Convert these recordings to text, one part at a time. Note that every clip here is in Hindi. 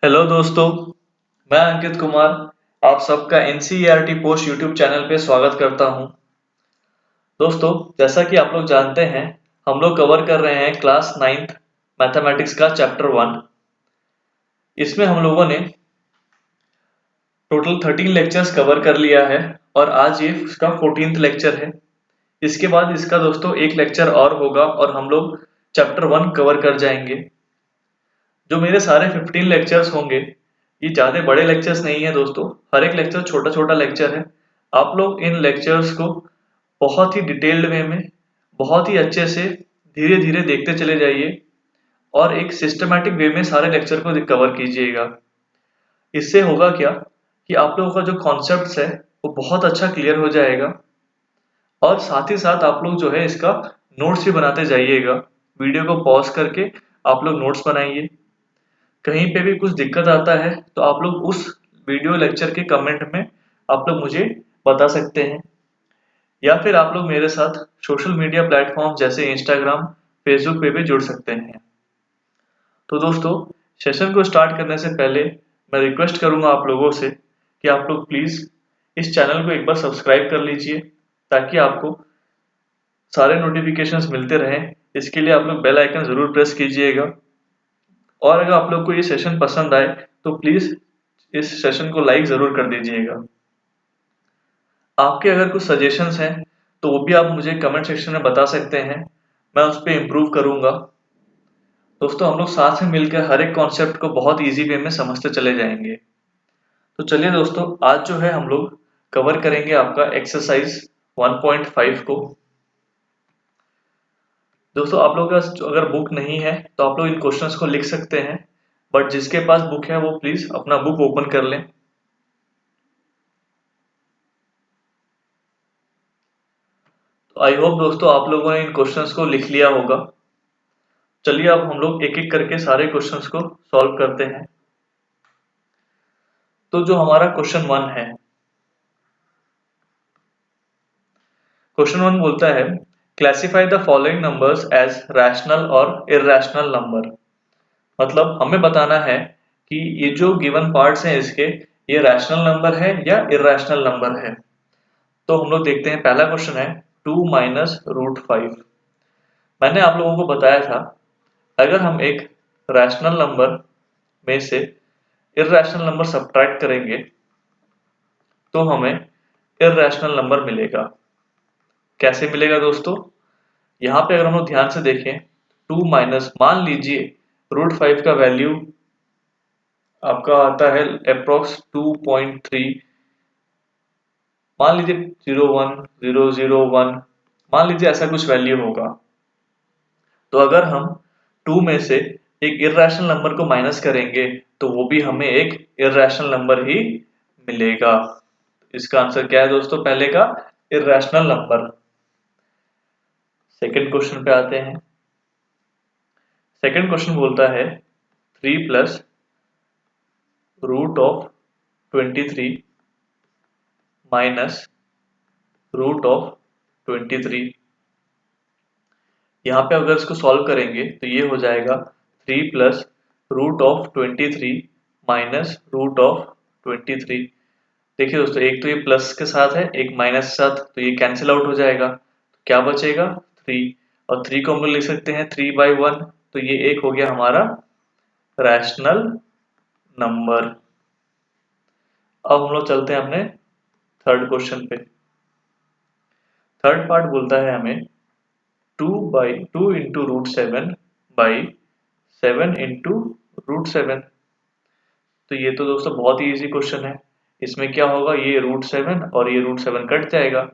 हेलो दोस्तों, मैं अंकित कुमार आप सबका एनसीईआरटी पोस्ट यूट्यूब चैनल पे स्वागत करता हूं। दोस्तों, जैसा कि आप लोग जानते हैं, हम लोग कवर कर रहे हैं क्लास 9th मैथमेटिक्स का चैप्टर 1। इसमें हम लोगों ने टोटल 13 लेक्चर्स कवर कर लिया है और आज ये इसका 14th लेक्चर है। इसके बाद इसका दोस्तों एक लेक्चर और होगा और हम लोग चैप्टर 1 कवर कर जाएंगे। जो मेरे सारे 15 लेक्चर्स होंगे, ये ज़्यादा बड़े लेक्चर्स नहीं है दोस्तों। हर एक लेक्चर छोटा छोटा लेक्चर है। आप लोग इन लेक्चर्स को बहुत ही डिटेल्ड वे में, बहुत ही अच्छे से धीरे धीरे देखते चले जाइए और एक सिस्टमैटिक वे में सारे लेक्चर को कवर कीजिएगा। इससे होगा क्या कि आप लोगों का जो कॉन्सेप्ट्स है वो बहुत अच्छा क्लियर हो जाएगा और साथ ही साथ आप लोग जो है इसका नोट्स भी बनाते जाइएगा। वीडियो को पॉज करके आप लोग नोट्स बनाइए। कहीं पे भी कुछ दिक्कत आता है तो आप लोग उस वीडियो लेक्चर के कमेंट में आप लोग मुझे बता सकते हैं, या फिर आप लोग मेरे साथ सोशल मीडिया प्लेटफॉर्म जैसे इंस्टाग्राम, फेसबुक पे भी जुड़ सकते हैं। तो दोस्तों, सेशन को स्टार्ट करने से पहले मैं रिक्वेस्ट करूंगा आप लोगों से कि आप लोग प्लीज़ इस चैनल को एक बार सब्सक्राइब कर लीजिए ताकि आपको सारे नोटिफिकेशंस मिलते रहें। इसके लिए आप लोग बेल आइकन ज़रूर प्रेस कीजिएगा और अगर आप लोग को ये सेशन पसंद आए तो प्लीज़ इस सेशन को लाइक ज़रूर कर दीजिएगा। आपके अगर कुछ सजेशंस हैं तो वो भी आप मुझे कमेंट सेक्शन में बता सकते हैं, मैं उस पर इम्प्रूव करूँगा। दोस्तों, हम लोग साथ में मिलकर हर एक कॉन्सेप्ट को बहुत इजी वे में समझते चले जाएंगे। तो चलिए दोस्तों, आज जो है हम लोग कवर करेंगे आपका एक्सरसाइज 1.5 को। दोस्तों, आप लोगों का अगर बुक नहीं है तो आप लोग इन क्वेश्चंस को लिख सकते हैं, बट जिसके पास बुक है वो प्लीज अपना बुक ओपन कर लें। तो आई होप दोस्तों आप लोगों ने इन क्वेश्चंस को लिख लिया होगा। चलिए अब हम लोग एक एक करके सारे क्वेश्चंस को सॉल्व करते हैं। तो जो हमारा क्वेश्चन 1 है, क्वेश्चन 1 बोलता है classify the following numbers as rational और इर्रेशनल नंबर। मतलब हमें बताना है कि ये जो गिवन पार्ट्स हैं इसके, ये रैशनल नंबर है या इर्रेशनल नंबर है। तो हम लोग देखते हैं, पहला क्वेश्चन है 2 माइनस रूट 5। मैंने आप लोगों को बताया था, अगर हम एक रैशनल नंबर में से इर्रेशनल नंबर सब्ट्रैक्ट करेंगे तो हमें इर्रेशनल नंबर मिलेगा। कैसे मिलेगा दोस्तों? यहाँ पे अगर हम लोग ध्यान से देखें, 2 माइनस, मान लीजिए रूट 5 का वैल्यू आपका आता है अप्रोक्स 2.3, मान लीजिए 0.1001, मान लीजिए ऐसा कुछ वैल्यू होगा। तो अगर हम 2 में से एक इर्रेशनल नंबर को माइनस करेंगे तो वो भी हमें एक इर्रेशनल नंबर ही मिलेगा। इसका आंसर क्या है दोस्तों? पहले का इर्रेशनल नंबर। सेकंड क्वेश्चन पे आते हैं। सेकंड क्वेश्चन बोलता है 3 plus root of 23 minus root of 23। यहाँ पे अगर इसको सॉल्व करेंगे तो ये हो जाएगा 3 plus root of 23 minus root of 23। देखिए दोस्तों, एक तो ये प्लस के साथ है, एक माइनस के साथ, तो ये कैंसिल आउट हो जाएगा। तो क्या बचेगा? 3, और 3 को हम लोग लिख सकते हैं 3/1। तो ये एक हो गया हमारा रैशनल नंबर। अब हम लोग चलते हैं अपने थर्ड क्वेश्चन पे। थर्ड पार्ट बोलता है हमें 2 into root 7 by 7 into root 7। तो ये तो दोस्तों बहुत ही इजी क्वेश्चन है। इसमें क्या होगा, ये रूट 7 और ये रूट 7 कट जाएगा,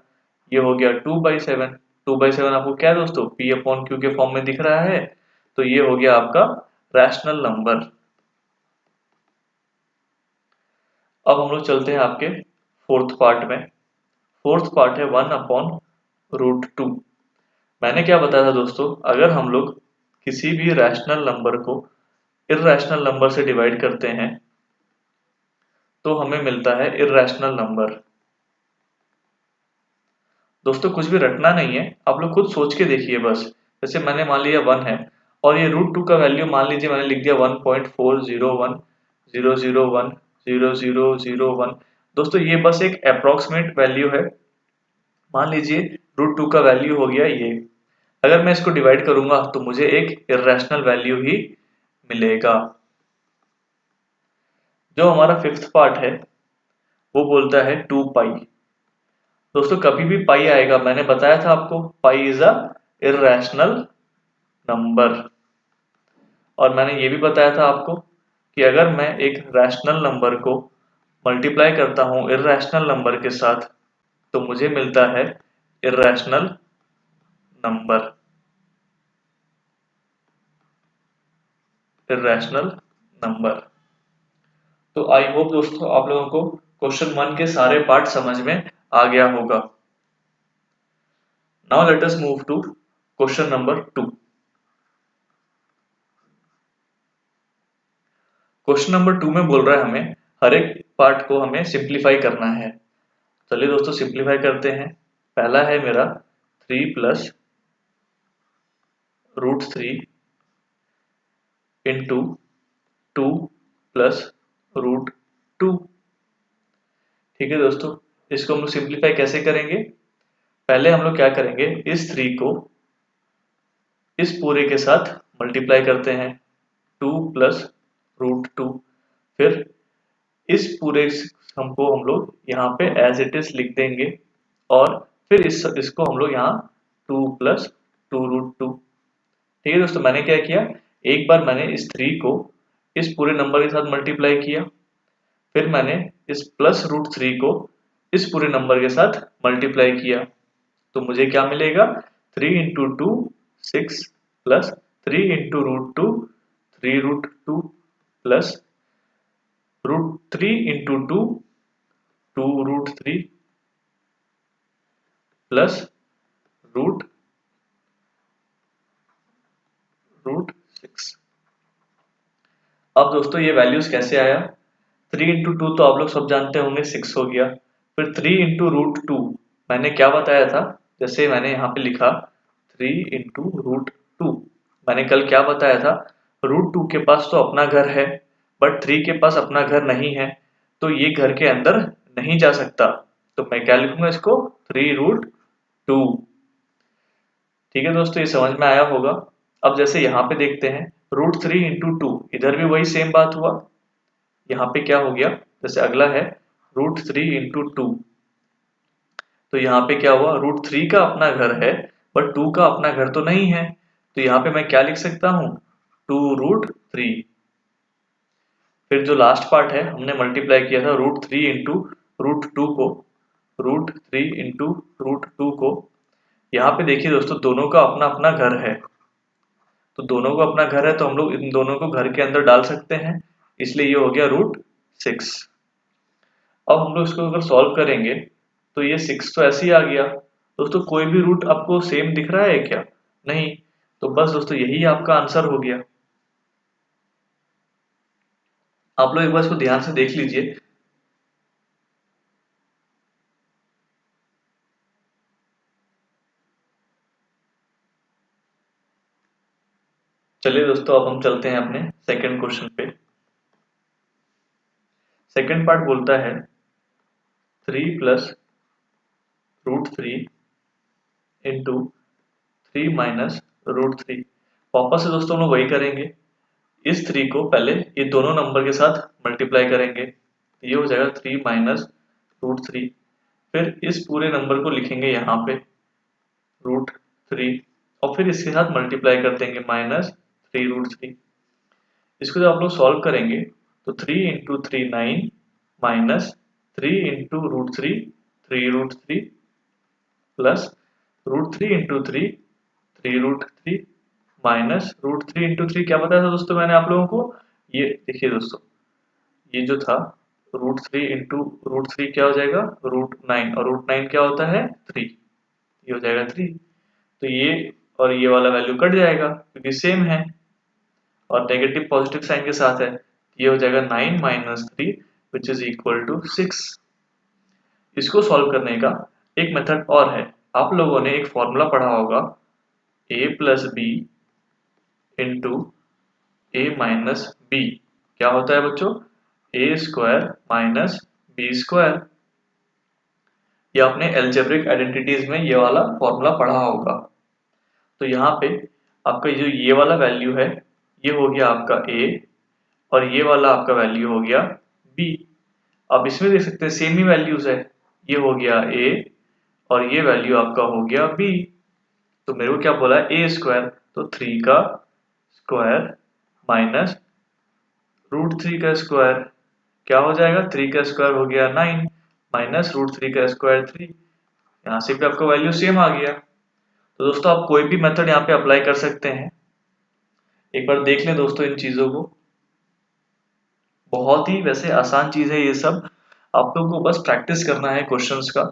ये हो गया 2/7। 2/7 आपको क्या है दोस्तों? P/Q के फॉर्म में दिख रहा है। तो ये हो गया आपका रैशनल नंबर। अब हम लोग चलते हैं आपके फोर्थ पार्ट में। फोर्थ पार्ट है 1/√2। मैंने क्या बताया था दोस्तों, अगर हम लोग किसी भी रैशनल नंबर को इर्रेशनल नंबर से डिवाइड करते हैं तो हमें मिलता है इर्रेशनल नंबर। दोस्तों, कुछ भी रटना नहीं है, आप लोग खुद सोच के देखिए बस। जैसे मैंने मान लिया 1 है और ये √2 का वैल्यू मान लीजिए मैंने लिख दिया 001 0001। दोस्तों ये बस एक अप्रोक्सीमेट वैल्यू है। मान लीजिए √2 का वैल्यू हो गया ये। अगर मैं इसको डिवाइड करूंगा तो मुझे एक इर्रेशनल वैल्यू ही मिलेगा। जो हमारा फिफ्थ पार्ट है वो बोलता है 2 पाई। दोस्तों कभी भी पाई आएगा, मैंने बताया था आपको, pi is a irrational number. और मैंने ये भी बताया था आपको कि अगर मैं एक रैशनल नंबर को मल्टीप्लाई करता हूं इर्रेशनल नंबर के साथ तो मुझे मिलता है इर्रेशनल नंबर। Irrational number. तो आई होप दोस्तों आप लोगों को क्वेश्चन 1 के सारे पार्ट समझ में आ गया होगा। Now let us move to question number 2। Question number 2 में बोल रहा है हमें हर एक पार्ट को हमें सिंप्लीफाई करना है। चलिए दोस्तों सिंप्लीफाई करते हैं। पहला है मेरा 3 प्लस √3 इंटू 2 प्लस √2। ठीक है दोस्तों, इसको हम लोग सिंप्लीफाई कैसे करेंगे? पहले हम लोग क्या करेंगे, इस 3 को इस पूरे के साथ मल्टीप्लाई करते हैं 2 प्लस √2। फिर इस पूरे हमको हम लोग यहाँ पे एज इट इज लिख देंगे और फिर इसको हम लोग यहाँ 2 प्लस 2√2। ठीक है दोस्तों, मैंने क्या किया, एक बार मैंने इस 3 को इस पूरे नंबर के साथ मल्टीप्लाई किया, फिर मैंने इस प्लस √3 को इस पूरे नंबर के साथ मल्टीप्लाई किया, तो मुझे क्या मिलेगा, 3 into 2 6 plus 3 into √2 3√2 plus √3 into 2 2√3 plus √6। अब दोस्तों ये वैल्यूज कैसे आया, 3 इंटू 2 तो आप लोग सब जानते होंगे 6 हो गया, फिर 3 इंटू √2 मैंने क्या बताया था, जैसे मैंने यहाँ पे लिखा 3 इंटू √2, मैंने कल क्या बताया था, √2 के पास तो अपना घर है बट 3 के पास अपना घर नहीं है, तो ये घर के अंदर नहीं जा सकता, तो मैं क्या लिखूंगा इसको 3√2। ठीक है दोस्तों, ये समझ में आया होगा। अब जैसे यहाँ पे देखते हैं √3 इंटू 2, इधर भी वही सेम बात हुआ, यहाँ पे क्या हो गया, जैसे अगला है √3 इंटू 2, तो यहाँ पे क्या हुआ, √3 का अपना घर है बट 2 का अपना घर तो नहीं है, तो यहाँ पे मैं क्या लिख सकता हूँ 2√3। फिर जो लास्ट पार्ट है हमने मल्टीप्लाई किया था √3 इंटू √2 को, √3 इंटू √2 को, यहाँ पे देखिए दोस्तों दोनों का अपना अपना घर है, तो दोनों को अपना घर है तो हम लोग इन दोनों को घर के अंदर डाल सकते हैं, इसलिए ये हो गया √6। अब हम लोग इसको अगर सॉल्व करेंगे तो ये 6 तो ऐसे ही आ गया। दोस्तों कोई भी रूट आपको सेम दिख रहा है क्या? नहीं, तो बस दोस्तों यही आपका आंसर हो गया। आप लोग एक बार इसको ध्यान से देख लीजिए। चलिए दोस्तों अब हम चलते हैं अपने सेकंड क्वेश्चन पे। सेकंड पार्ट बोलता है 3 प्लस √3 इंटू 3 माइनस √3। वापस से दोस्तों हम लोग वही करेंगे, इस 3 को पहले ये दोनों नंबर के साथ मल्टीप्लाई करेंगे, ये हो जाएगा 3 माइनस √3, फिर इस पूरे नंबर को लिखेंगे यहाँ पे √3 और फिर इसके साथ मल्टीप्लाई कर देंगे -3√3। इसको जब आप लोग सॉल्व करेंगे तो 3 into 3 9 minus 3 into √3 3√3 plus √3 into 3 3√3 minus √3 into 3 क्या बताया था दोस्तों मैंने आप लोगों को, ये देखिए दोस्तों ये जो था √3 इंटू √3 क्या हो जाएगा √9 और √9 क्या होता है 3, ये हो जाएगा 3, तो ये और ये वाला वैल्यू कट जाएगा क्योंकि सेम है और नेगेटिव पॉजिटिव साइन के साथ है, ये हो जाएगा 9 minus 3 which is equal to 6। इसको सॉल्व करने का एक मेथड और है, आप लोगों ने एक फॉर्मूला पढ़ा होगा a plus b into a minus b, क्या होता है बच्चों, a square minus b square. ये आपने एल्जेब्रिक आइडेंटिटीज में ये वाला फॉर्मूला पढ़ा होगा। तो यहाँ पे आपका जो ये वाला वैल्यू है ये हो गया आपका ए, और ये वाला आपका वैल्यू हो गया बी। अब इसमें देख सकते हैं सेम ही वैल्यूज है, ये हो गया ए और ये वैल्यू आपका हो गया बी। तो मेरे को क्या बोला है ए स्क्वायर, तो 3 का स्क्वायर माइनस √3 का स्क्वायर क्या हो जाएगा, 3 का स्क्वायर हो गया 9 माइनस √3 का स्क्वायर 3। यहाँ से भी आपका वैल्यू सेम आ गया। तो दोस्तों आप कोई भी मेथड यहाँ पे अप्लाई कर सकते हैं। एक बार देख लें दोस्तों इन चीजों को, बहुत ही वैसे आसान चीज है ये सब। आप लोगों को बस प्रैक्टिस करना है क्वेश्चंस का।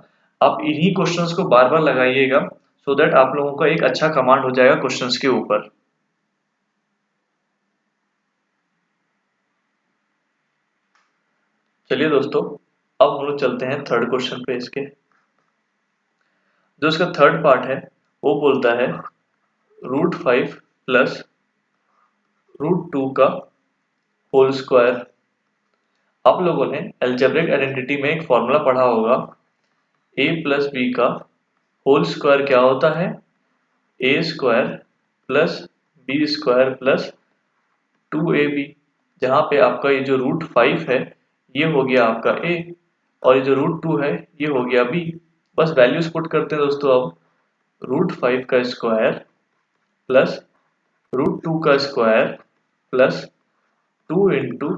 आप इन्हीं क्वेश्चंस को बार बार लगाइएगा सो दैट आप लोगों का एक अच्छा कमांड हो जाएगा क्वेश्चंस के ऊपर। चलिए दोस्तों अब हम लोग चलते हैं थर्ड क्वेश्चन पे। इसके जो इसका थर्ड पार्ट है वो बोलता है √5 प्लस √2 का होल स्क्वायर। आप लोगों ने अलजेब्रिक आइडेंटिटी में एक फॉर्मूला पढ़ा होगा, a प्लस बी का होल स्क्वायर क्या होता है, A square plus B square plus 2ab। जहाँ पे आपका ये जो √5 है ये हो गया आपका a, और ये जो √2 है ये हो गया b। बस वैल्यूज पुट करते हैं दोस्तों। अब √5 का स्क्वायर प्लस √2 का स्क्वायर प्लस 2 इंटू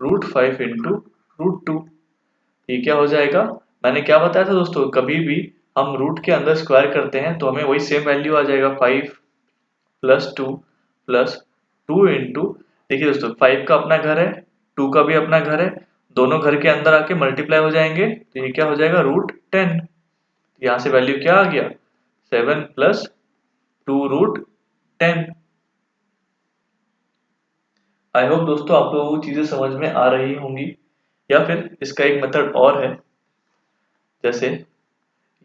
√5 इंटू √2, ये क्या हो जाएगा। मैंने क्या बताया था दोस्तों, कभी भी हम रूट के अंदर स्क्वायर करते हैं तो हमें वही सेम वैल्यू आ जाएगा, 5 प्लस 2 प्लस 2 इंटू, देखिए दोस्तों 5 का अपना घर है, 2 का भी अपना घर है, दोनों घर के अंदर आके मल्टीप्लाई हो जाएंगे तो ये क्या हो जाएगा √10। यहाँ से वैल्यू क्या आ गया 7 प्लस 2√10। आई होप दोस्तों आप लोगों को चीजें समझ में आ रही होंगी। या फिर इसका एक मेथड और है, जैसे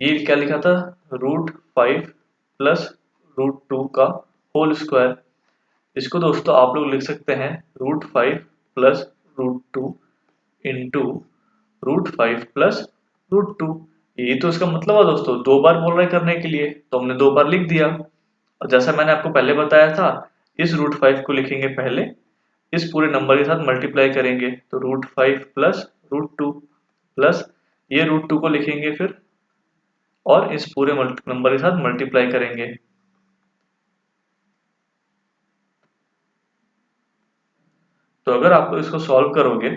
ये क्या लिखा था √5 प्लस √2 का होल स्क्वायर। इसको दोस्तों आप लोग लिख सकते हैं √5 प्लस √2 इंटू √5 प्लस √2। ये तो इसका मतलब है दोस्तों, दो बार बोल रहे करने के लिए तो हमने दो बार लिख दिया। और जैसा मैंने आपको पहले बताया था, इस √5 को लिखेंगे पहले, इस पूरे नंबर के साथ मल्टीप्लाई करेंगे तो √5 प्लस √2 प्लस ये √2 को लिखेंगे फिर और इस पूरे नंबर के साथ मल्टीप्लाई करेंगे। तो अगर आप इसको सॉल्व करोगे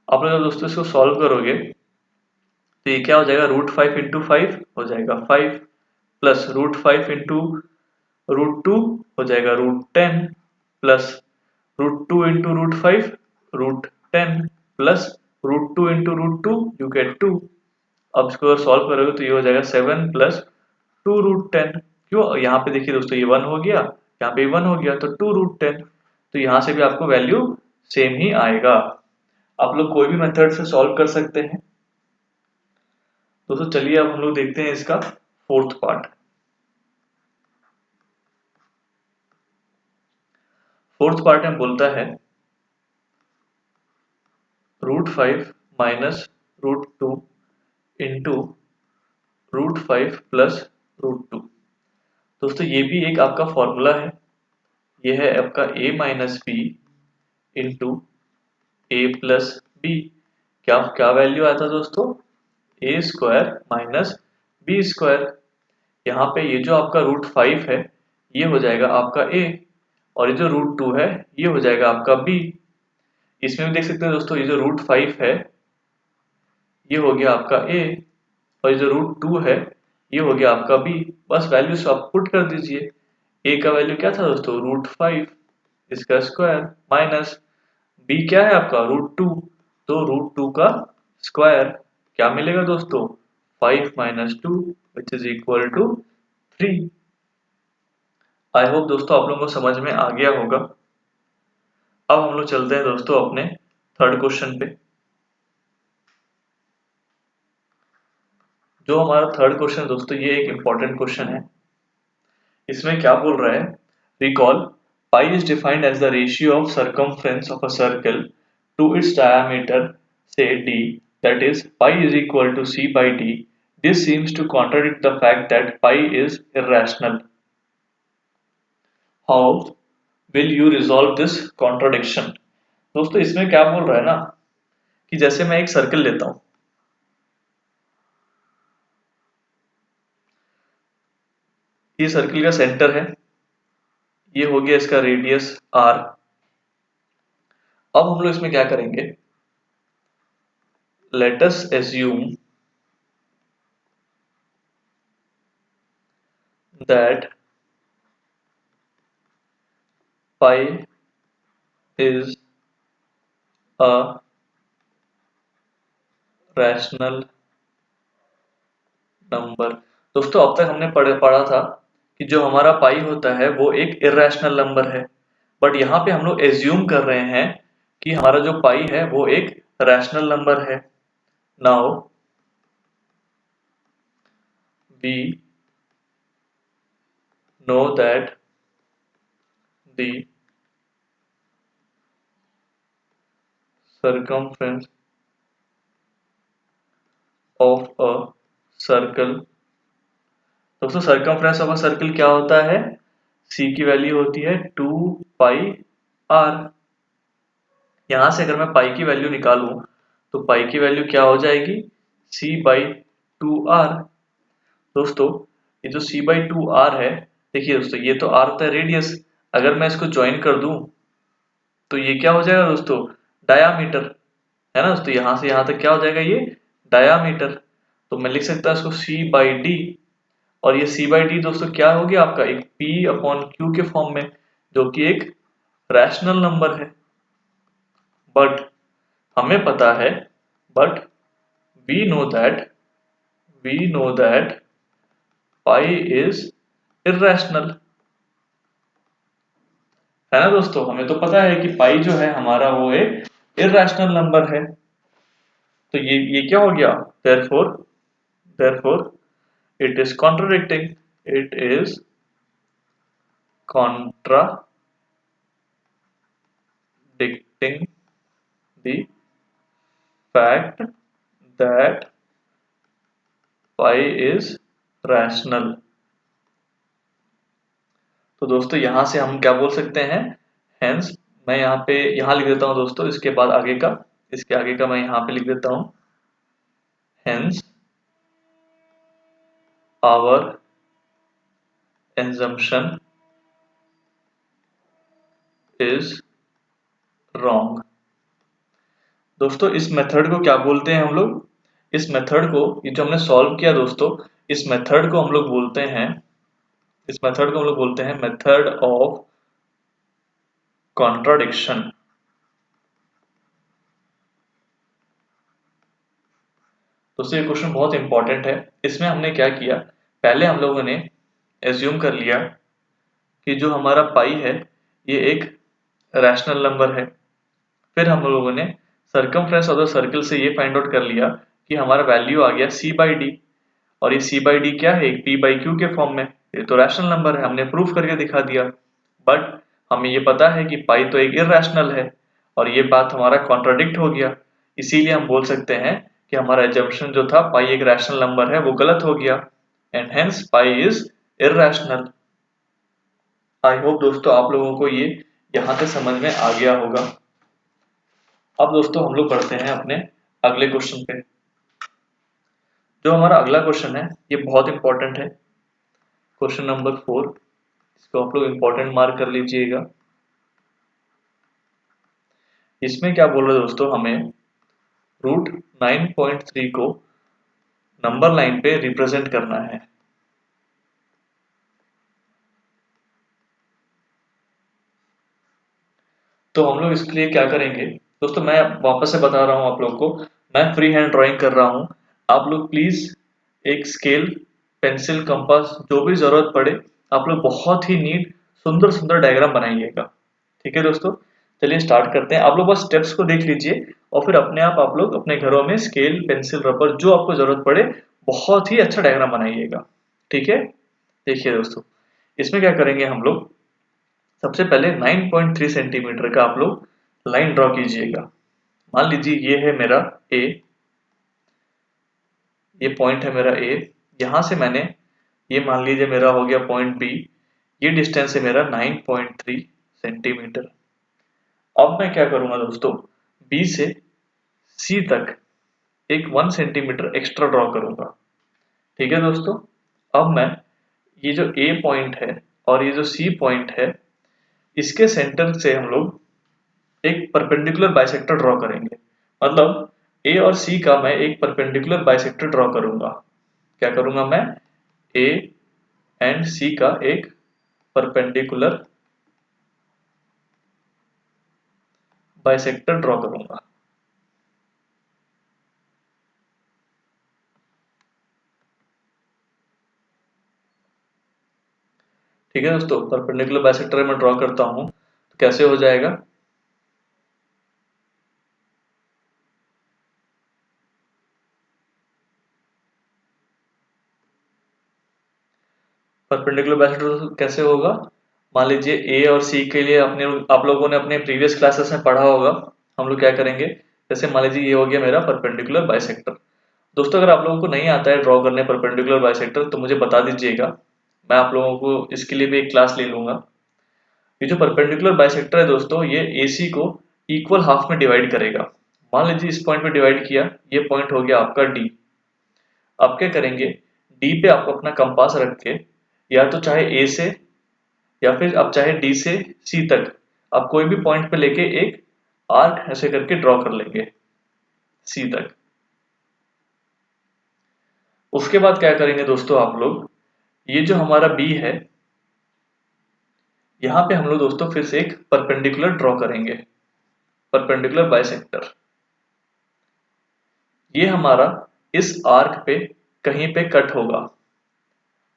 आप लोग दोस्तों इसको सॉल्व करोगे तो ये क्या हो जाएगा √5 इंटू 5 हो जाएगा 5 प्लस √5 इंटू √2 हो जाएगा √10 plus √2 into √5 √10 plus √2 into √2 you get 2। अब इसको अगर सॉल्व करोगे तो ये हो जाएगा 7 प्लस 2√10। क्यों, यहाँ पे देखिए दोस्तों ये 1 हो गया, यहाँ पे 1 हो गया तो 2√10। तो यहाँ से भी आपको वैल्यू सेम ही आएगा। आप लोग कोई भी मेथड से सॉल्व कर सकते हैं। दोस्तों चलिए अब हम लोग देखते हैं इसका फोर्थ पार्ट। फोर्थ पार्ट में बोलता है √5 माइनस √2 इंटू √5 प्लस √2। दोस्तों ये भी एक आपका फॉर्मूला है, ये है आपका a minus b into a plus b. क्या क्या वैल्यू आया था दोस्तों, a square minus b square. यहाँ पे ये जो आपका √5 है ये हो जाएगा आपका a, और ये जो √2 है ये हो जाएगा आपका b। इसमें भी देख सकते हैं दोस्तों, ये जो √5 है ये हो गया आपका a, और ये जो √2 है ये हो गया आपका b। बस वैल्यूज आप पुट कर दीजिए। a का वैल्यू क्या था दोस्तों √5, इसका स्क्वायर माइनस b क्या है आपका √2, तो √2 का स्क्वायर क्या मिलेगा दोस्तों 5 minus 2 which is equal to 3। I hope दोस्तों आप लोगों को समझ में आ गया होगा। अब हम लोग चलते हैं दोस्तों अपने थर्ड क्वेश्चन पे। जो हमारा थर्ड क्वेश्चन है दोस्तों, ये एक इंपॉर्टेंट क्वेश्चन है। इसमें क्या बोल रहा है, recall pi is defined as the ratio of circumference of a circle to its diameter से d, that is pi is equal to c by d. This seems to contradict the fact that pi is irrational. How will you resolve this contradiction? दोस्तों इसमें क्या बोल रहा है ना कि जैसे मैं एक सर्कल लेता हूं, ये सर्कल का सेंटर है, ये हो गया इसका रेडियस r। अब हम लोग इसमें क्या करेंगे, let us assume that pi is a rational number. दोस्तों अब तक हमने पढ़ा था कि जो हमारा पाई होता है वो एक इरेशनल नंबर है, बट यहाँ पे हम लोग एज्यूम कर रहे हैं कि हमारा जो पाई है वो एक रैशनल नंबर है। Now we know that the circumference of a circle। दोस्तों circumference of a circle क्या होता है, c की वैल्यू होती है 2 पाई r। यहां से अगर मैं पाई की वैल्यू निकालूं तो पाई की वैल्यू क्या हो जाएगी, c बाई 2r। दोस्तों ये जो c बाई 2r है, देखिए दोस्तों ये तो r होता है रेडियस, अगर मैं इसको ज्वाइन कर दूं तो ये क्या हो जाएगा दोस्तों, डायामीटर, है ना दोस्तों। यहां से यहां तक क्या हो जाएगा, ये डायामीटर। तो मैं लिख सकता हूं इसको c बाई डी, और ये c बाई डी दोस्तों क्या हो गया आपका, एक p अपॉन q के फॉर्म में, जो कि एक रैशनल नंबर है। बट हमें पता है, but we know that pi is irrational, है ना दोस्तों। हमें तो पता है कि पाई जो है हमारा वो एक इरेशनल नंबर है। तो ये क्या हो गया, therefore it is contradicting the fact that pi is rational। तो दोस्तों यहां से हम क्या बोल सकते हैं, hence मैं यहाँ लिख देता हूं दोस्तों, इसके आगे का मैं यहाँ पे लिख देता हूं, hence our assumption is wrong। दोस्तों इस मेथड को क्या बोलते हैं हम लोग, इस मेथड को, ये जो हमने सॉल्व किया दोस्तों, इस मेथड को हम लोग बोलते हैं मेथड ऑफ कॉन्ट्राडिक्शन। दोस्तों ये क्वेश्चन बहुत इंपॉर्टेंट है। इसमें हमने क्या किया, पहले हम लोगों ने एज्यूम कर लिया कि जो हमारा पाई है ये एक रैशनल नंबर है। फिर हम लोगों ने सर्कमफ्रेंस ऑफ द सर्कल से ये फाइंड आउट कर लिया कि हमारा वैल्यू आ गया c बाई डी, और ये c बाई डी क्या है, एक p बाई क्यू के फॉर्म में, ये तो रैशनल नंबर है, हमने प्रूफ करके दिखा दिया। बट हमें ये पता है कि पाई तो एक इरेशनल है, और ये बात हमारा कॉन्ट्राडिक्ट हो गया। इसीलिए हम बोल सकते हैं कि हमारा एजम्पशन जो था पाई एक रैशनल नंबर है वो गलत हो गया, and hence pi is irrational. I hope दोस्तों आप लोगों को ये यहाँ से समझ में आ गया होगा। अब दोस्तों हम लोग बढ़ते हैं अपने अगले क्वेश्चन पे। जो हमारा अगला क्वेश्चन है ये बहुत इंपॉर्टेंट है, क्वेश्चन नंबर 4। इसको आप लोग इंपॉर्टेंट मार्क कर लीजिएगा। इसमें क्या बोल रहे हैं दोस्तों, हमें रूट 9.3 को नंबर लाइन पे रिप्रेजेंट करना है। तो हम लोग इसके लिए क्या करेंगे दोस्तों, मैं वापस से बता रहा हूं आप लोग को, मैं फ्री हैंड ड्राइंग कर रहा हूं। आप लोग प्लीज एक स्केल, पेंसिल, कंपास, जो भी जरूरत पड़े, आप लोग बहुत ही नीट सुंदर सुंदर डायग्राम बनाइएगा। ठीक है दोस्तों, चलिए स्टार्ट करते हैं। आप लोग बस स्टेप्स को देख लीजिए और फिर अपने आप लोग अपने घरों में स्केल, पेंसिल, रबर जो आपको जरूरत पड़े बहुत ही अच्छा डायग्राम बनाइएगा, ठीक है। देखिए दोस्तों, इसमें क्या करेंगे हम लोग, सबसे पहले 9.3 सेंटीमीटर का आप लोग लाइन ड्रॉ कीजिएगा। मान लीजिए ये है मेरा ए, ये पॉइंट है मेरा ए, यहां से मैंने, ये मान लीजिए मेरा हो गया पॉइंट बी, ये डिस्टेंस है मेरा 9.3 सेंटीमीटर। अब मैं क्या करूंगा दोस्तों, बी से सी तक एक 1 सेंटीमीटर एक्स्ट्रा ड्रॉ करूंगा, ठीक है दोस्तों। अब मैं ये जो ए पॉइंट है और ये जो सी पॉइंट है, इसके सेंटर से हम लोग एक परपेंडिकुलर बाइसेक्टर ड्रॉ करेंगे। मतलब ए और सी का मैं एक परपेंडिकुलर बाइसेक्टर ड्रॉ करूंगा। क्या करूंगा मैं, ए एंड सी का एक परपेंडिकुलर बाइसेक्टर ड्रॉ करूंगा। ठीक है दोस्तों, परपेंडिकुलर बाइसेक्टर मैं ड्रॉ करता हूं तो कैसे हो जाएगा, परपेंडिकुलर बाइसेक्टर कैसे होगा। मान लीजिए ए और सी के लिए अपने आप लोगों ने अपने प्रीवियस क्लासेस में पढ़ा होगा। हम लोग क्या करेंगे, जैसे मान लीजिए ये हो गया मेरा परपेंडिकुलर बाइसेक्टर। दोस्तों अगर आप लोगों को नहीं आता है ड्रॉ करने परपेंडिकुलर बाइसेक्टर तो मुझे बता दीजिएगा, मैं आप लोगों को इसके लिए भी एक क्लास ले लूंगा। ये जो परपेंडिकुलर बाइसेक्टर है दोस्तों, ये AC को इक्वल हाफ में डिवाइड करेगा। मान लीजिए इस पॉइंट पे डिवाइड किया, ये पॉइंट हो गया आपका D। अब क्या करेंगे, D पे आप अपना कंपास रख के, या तो चाहे A से या फिर आप चाहे D से C तक आप कोई भी पॉइंट पे लेके एक आर्क ऐसे करके ड्रॉ कर लेंगे C तक। उसके बाद क्या करेंगे दोस्तों आप लोग, ये जो हमारा B है, यहाँ पे हम लोग दोस्तों फिर से एक परपेंडिकुलर ड्रॉ करेंगे, परपेंडिकुलर बाइसेक्टर। ये हमारा इस आर्क पे कहीं पे कट होगा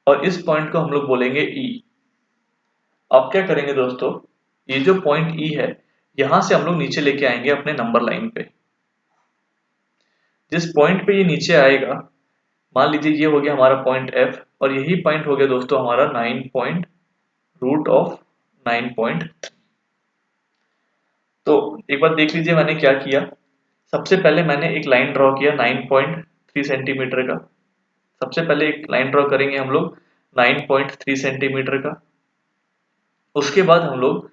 और इस पॉइंट को हम लोग बोलेंगे E। अब क्या करेंगे दोस्तों, ये जो पॉइंट E है, यहां से हम लोग नीचे लेके आएंगे अपने नंबर लाइन पे। जिस पॉइंट पे ये नीचे आएगा, मान लीजिए ये हो गया हमारा पॉइंट F और यही पॉइंट हो गया दोस्तों हमारा 9 पॉइंट रूट ऑफ 9.3। तो एक बार देख लीजिए मैंने क्या किया। सबसे पहले मैंने एक लाइन ड्रॉ किया 9.3 सेंटीमीटर का। सबसे पहले एक लाइन ड्रॉ करेंगे हम लोग 9.3 सेंटीमीटर का। उसके बाद हम लोग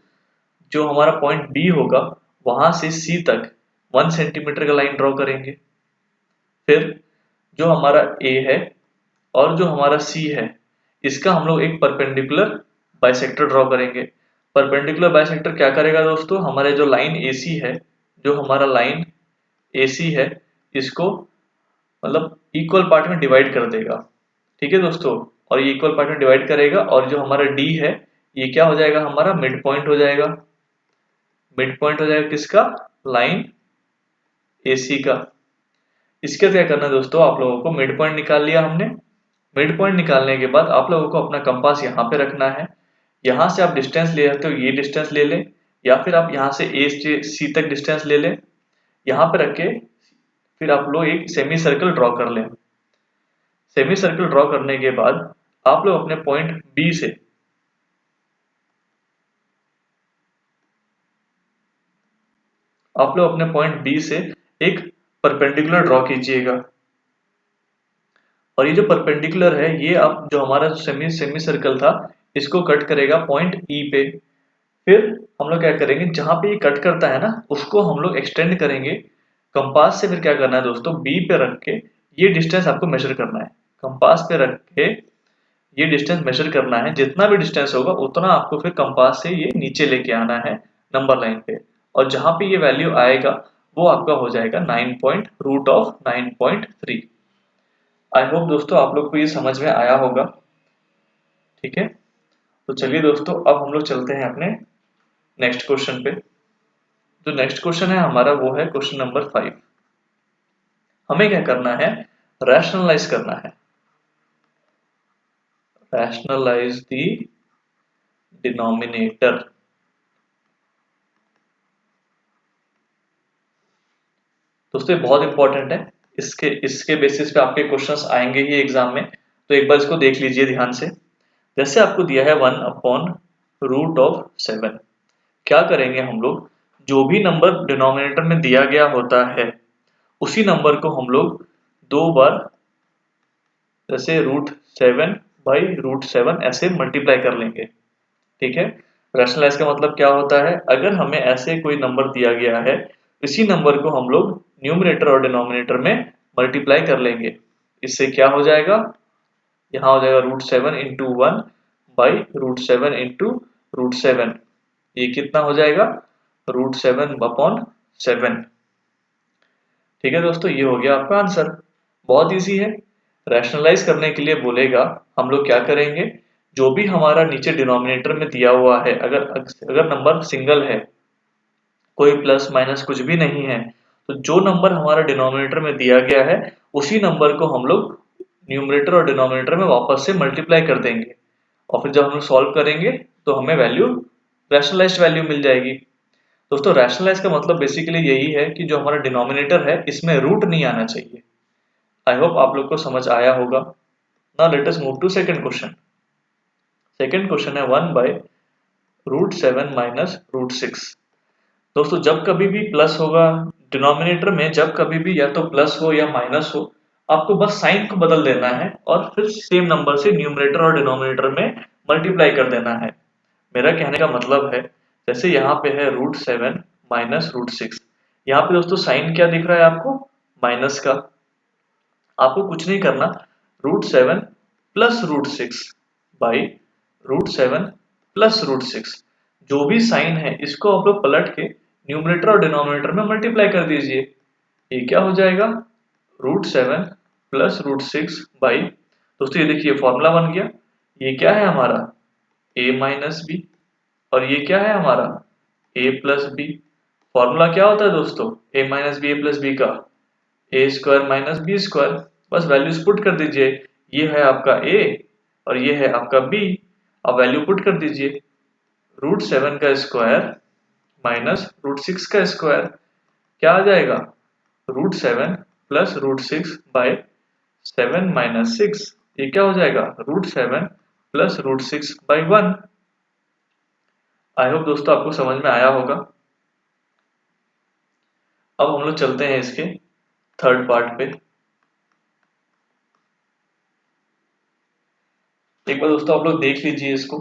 जो हमारा पॉइंट बी होगा वहां से सी तक 1 सेंटीमीटर का लाइन ड्रॉ करेंगे। फिर जो हमारा ए है और जो हमारा सी है, इसका हम लोग एक परपेंडिकुलर बाइसेक्टर ड्रॉ करेंगे। परपेंडिकुलर बाइसेक्टर क्या करेगा दोस्तों, हमारे जो लाइन एसी है, जो हमारा लाइन एसी है, इसको मतलब इक्वल पार्ट में डिवाइड कर देगा। ठीक है दोस्तों, और ये इक्वल पार्ट में डिवाइड करेगा और जो हमारा डी है, ये क्या हो जाएगा, हमारा मिड पॉइंट हो जाएगा। मिड पॉइंट हो जाएगा किसका, लाइन एसी का। इसके क्या करना है दोस्तों, आप लोगों को मिड पॉइंट निकाल लिया हमने। मिड पॉइंट निकालने के बाद आप लोगों को अपना कंपास यहाँ पे रखना है। यहाँ से आप डिस्टेंस ले सकते हो, ये डिस्टेंस ले ले, या फिर आप यहाँ से ए से सी तक डिस्टेंस ले ले। यहाँ पे रख के फिर आप लोग एक सेमी सर्कल ड्रॉ कर लें। सेमी सर्कल ड्रॉ करने के बाद आप लोग अपने पॉइंट बी से एक परपेंडिकुलर ड्रॉ कीजिएगा। और ये जो परपेंडिकुलर है, ये आप जो हमारा सेमी सेमी सर्कल था, इसको कट करेगा पॉइंट ई पे। फिर हम लोग क्या करेंगे, जहां पे ये कट करता है ना, उसको हम लोग एक्सटेंड करेंगे कंपास से। फिर क्या करना है दोस्तों, बी पे रख के ये डिस्टेंस आपको मेजर करना है। कंपास पे रख के ये डिस्टेंस मेजर करना है। जितना भी डिस्टेंस होगा उतना आपको फिर कंपास से ये नीचे लेके आना है नंबर लाइन पे। और जहां पे ये वैल्यू आएगा वो आपका हो जाएगा 9 point root of 9.3। I hope दोस्तों आप लोग को ये समझ में आया होगा। ठीक है, तो चलिए दोस्तों अब हम लोग चलते हैं अपने नेक्स्ट क्वेश्चन पे। जो नेक्स्ट क्वेश्चन है हमारा वो है क्वेश्चन नंबर 5। हमें क्या करना है, रैशनलाइज करना है। Rationalise the denominator. दोस्तों ये बहुत इंपॉर्टेंट है, इसके इसके बेसिस पे आपके क्वेश्चंस आएंगे ही एग्जाम में, तो एक बार इसको देख लीजिए ध्यान से। जैसे आपको दिया है 1/√7, क्या करेंगे हम लोग, जो भी नंबर डिनोमिनेटर में दिया गया होता है उसी नंबर को हम लोग 2 बार जैसे √7/√7 ऐसे मल्टीप्लाई कर लेंगे। ठीक है, रैशनलाइज का मतलब क्या होता है, अगर हमें ऐसे कोई नंबर दिया गया है इसी नंबर को हम लोग न्यूमरेटर और डिनोमिनेटर में मल्टीप्लाई कर लेंगे। इससे क्या हो जाएगा, यहाँ हो जाएगा √7 × 1/√7 ये कितना हो जाएगा, √7/7। ठीक है दोस्तों, ये हो गया आपका आंसर। बहुत इजी है। रैशनलाइज करने के लिए बोलेगा, हम लोग क्या करेंगे, जो भी हमारा नीचे डिनोमिनेटर में दिया हुआ है, अगर नंबर सिंगल है, कोई प्लस माइनस कुछ भी नहीं है, तो जो नंबर हमारा डिनोमिनेटर में दिया गया है उसी नंबर को हम लोग न्यूमरेटर और डिनोमिनेटर में वापस से मल्टीप्लाई कर देंगे, और फिर जब हम लोग सॉल्व करेंगे तो हमें वैल्यू, रैशनलाइज्ड वैल्यू मिल जाएगी। दोस्तों रैशनलाइज का मतलब बेसिकली यही है कि जो हमारा डिनोमिनेटर है इसमें रूट नहीं आना चाहिए। आई होप आप लोग को समझ आया होगा। Now let us move to second question. Second question है 1/√7 - √6। दोस्तों जब कभी भी प्लस होगा डिनोमिनेटर में, जब कभी भी या तो प्लस हो या माइनस हो, आपको बस साइन को बदल देना है और फिर सेम नंबर से न्यूमरेटर और डिनोमिनेटर में मल्टीप्लाई कर देना है। मेरा कहने का मतलब है, जैसे यहाँ पे है √7 - √6, यहाँ पे दोस्तों साइन क्या दिख रहा है आपको, माइनस का। आपको कुछ नहीं करना, √7 + √6 बाई √7 + √6, जो भी साइन है इसको आप लोग पलट के न्यूमरेटर और डिनोमिनेटर में मल्टीप्लाई कर दीजिए। ये क्या हो जाएगा, √7 + √6 बाई, दोस्तों ये देखिए फॉर्मूला बन गया। ये क्या है हमारा, a - b, और ये क्या है हमारा a + b। फॉर्मूला क्या होता है दोस्तों, a - b a + b का a² - b²। बस वैल्यूज पुट कर दीजिए, ये है आपका a और ये है आपका b। अब वैल्यू पुट कर दीजिए, √7 का स्क्वायर माइनस √6 का स्क्वायर, क्या आ जाएगा, √7 + √6 बाई 7 - 6, ये क्या हो जाएगा, √7 + √6 बाई 1। आई होप दोस्तों आपको समझ में आया होगा। अब हम लोग चलते हैं इसके थर्ड पार्ट पे। एक बार दोस्तों आप लोग देख लीजिए इसको,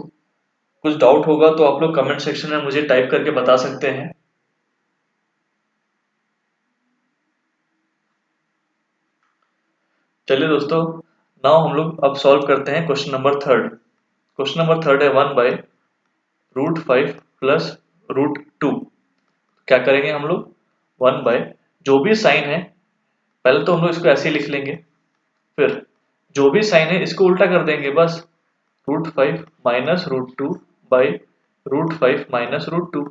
कुछ डाउट होगा तो आप लोग कमेंट सेक्शन में मुझे टाइप करके बता सकते हैं। चलिए दोस्तों, नाउ हम लोग अब सॉल्व करते हैं question number third. Question number third है 1/√5 + √2। क्या करेंगे हम लोग, 1 बाय, जो भी साइन है पहले तो हम लोग इसको ऐसे ही लिख लेंगे, फिर जो भी साइन है इसको उल्टा कर देंगे बस, √5 - √2 बाई √5 - √2।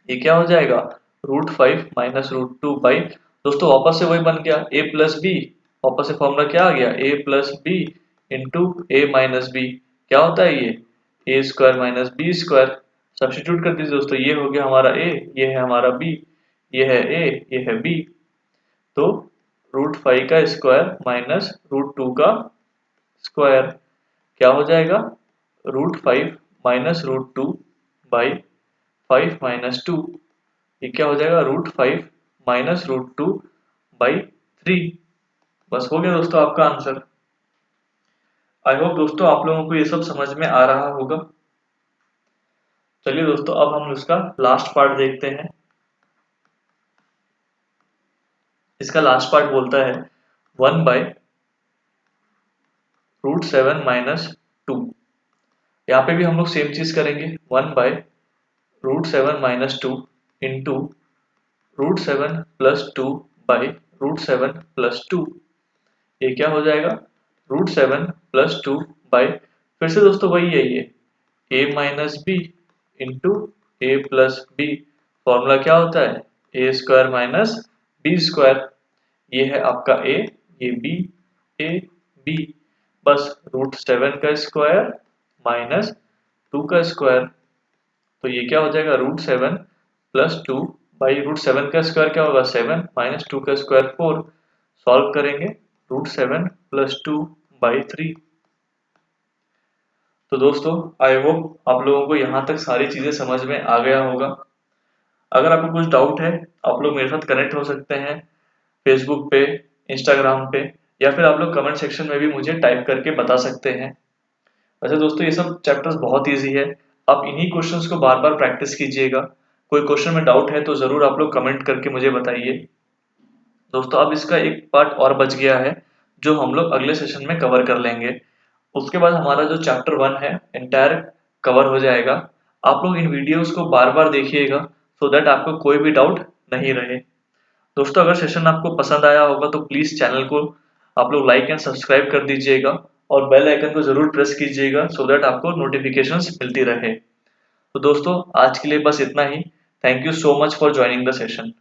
ये क्या हो जाएगा, √5 - √2 बाई, दोस्तों वापस से वही बन गया a + b, वापस से फॉर्मूला क्या आ गया, a + b into a - b। क्या होता है ये, a² - b²। सब्स्टिट्यूट कर दीजिए दोस्तों, ये हो गया हमारा a, ये है हमारा b, ये है a, ये है b। तो √5 का स्क्वायर माइनस √2 का स्क्वायर क्या हो जाएगा, √5 - √2 बाई 5 - 2, ये क्या हो जाएगा, √5 - √2 बाई 3। बस हो गया दोस्तों आपका आंसर। आई होप दोस्तों आप लोगों को ये सब समझ में आ रहा होगा। चलिए दोस्तों अब हम इसका लास्ट पार्ट देखते हैं। इसका लास्ट पार्ट बोलता है 1/√7 - 2। यहाँ पे भी हम लोग सेम चीज करेंगे, 1/√7 - 2 इंटू √7 + 2 बाई √7 + 2। ये क्या हो जाएगा, √7 + 2 बाई, फिर से दोस्तों वही है ये a - b into a + b। Formula क्या होता है, a² - b²। ये है आपका a, ये b, a, b। बस √7 का स्क्वायर माइनस 2 का स्क्वायर, तो ये क्या हो जाएगा, √7 + 2 बाई √7 का स्क्वायर क्या होगा, 7 - 2 का स्क्वायर 4। सॉल्व करेंगे √7 + 2/3। तो दोस्तों आई होप आप लोगों को यहाँ तक सारी चीजें समझ में आ गया होगा। अगर आपको कुछ डाउट है आप लोग मेरे साथ कनेक्ट हो सकते हैं फेसबुक पे, इंस्टाग्राम पे, या फिर आप लोग कमेंट सेक्शन में भी मुझे टाइप करके बता सकते हैं। वैसे दोस्तों ये सब चैप्टर्स बहुत ईजी है, आप इन्हीं क्वेश्चंस को बार बार प्रैक्टिस कीजिएगा। कोई क्वेश्चन में डाउट है तो जरूर आप लोग कमेंट करके मुझे बताइए। दोस्तों अब इसका एक पार्ट और बच गया है जो हम लोग अगले सेशन में कवर कर लेंगे। उसके बाद हमारा जो चैप्टर 1 है एंटायर कवर हो जाएगा। आप लोग इन वीडियोस को बार बार देखिएगा सो दैट आपको कोई भी डाउट नहीं रहे। दोस्तों अगर सेशन आपको पसंद आया होगा तो प्लीज चैनल को आप लोग लाइक एंड सब्सक्राइब कर दीजिएगा और बेल आइकन को जरूर प्रेस कीजिएगा सो दैट आपको नोटिफिकेशंस मिलती रहे। तो दोस्तों आज के लिए बस इतना ही। Thank you so much for joining the session.